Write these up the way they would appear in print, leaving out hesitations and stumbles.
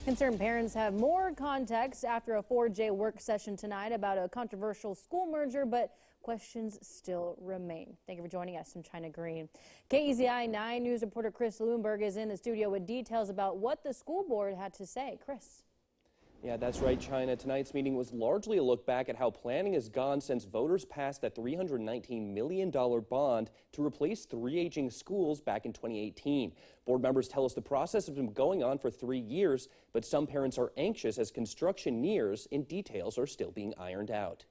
Concerned parents have more context after a 4J work session tonight about a controversial school merger, but questions still remain. Thank you for joining us. I'm China Green. KEZI 9 News reporter Chris Lewinberg is in the studio with details about what the school board had to say. Chris. Yeah, that's right, China. Tonight's meeting was largely a look back at how planning has gone since voters passed a $319 million bond to replace 3 aging schools back in 2018. Board members tell us the process has been going on for 3 years, but some parents are anxious as construction nears and details are still being ironed out.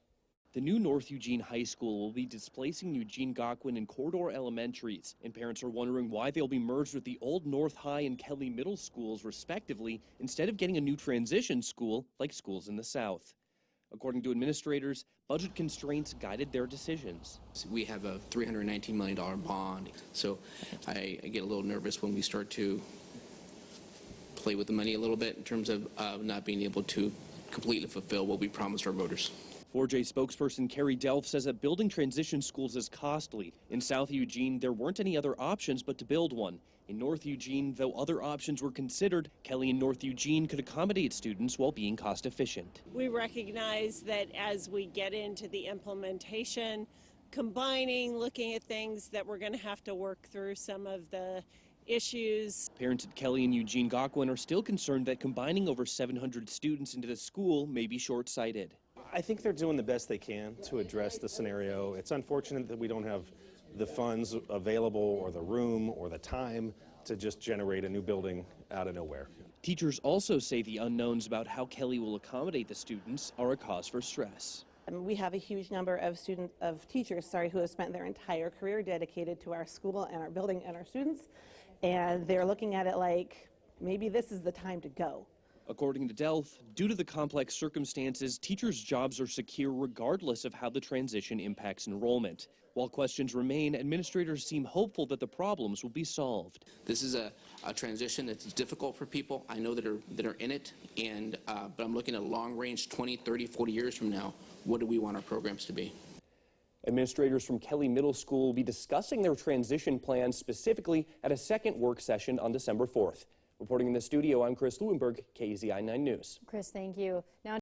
The new North Eugene High School will be displacing Eugene Gocwin and Corridor Elementaries, and parents are wondering why they'll be merged with the old North High and Kelly Middle Schools, respectively, instead of getting a new transition school like schools in the South. According to administrators, budget constraints guided their decisions. We have a $319 million bond, so I get a little nervous when we start to play with the money a little bit in terms of not being able to completely fulfill what we promised our voters. 4J spokesperson Carrie Delph says that building transition schools is costly. In South Eugene, there weren't any other options but to build one. In North Eugene, though other options were considered, Kelly and North Eugene could accommodate students while being cost efficient. We recognize that as we get into the implementation, combining, looking at things that we're going to have to work through some of the issues. Parents at Kelly and Eugene Gocwin are still concerned that combining over 700 students into the school may be short-sighted. I think they're doing the best they can to address the scenario. It's unfortunate that we don't have the funds available or the room or the time to just generate a new building out of nowhere. Teachers also say the unknowns about how Kelly will accommodate the students are a cause for stress. We have a huge number of teachers who have spent their entire career dedicated to our school and our building and our students, and they're looking at it like maybe this is the time to go. According to Delph, due to the complex circumstances, teachers' jobs are secure regardless of how the transition impacts enrollment. While questions remain, administrators seem hopeful that the problems will be solved. This is a transition that's difficult for people. I know that are in it, and but I'm looking at long range, 20, 30, 40 years from now. What do we want our programs to be? Administrators from Kelly Middle School will be discussing their transition plans specifically at a second work session on December 4th. Reporting in the studio, I'm Chris Lewinberg, KEZI 9 News. Chris, thank you. Now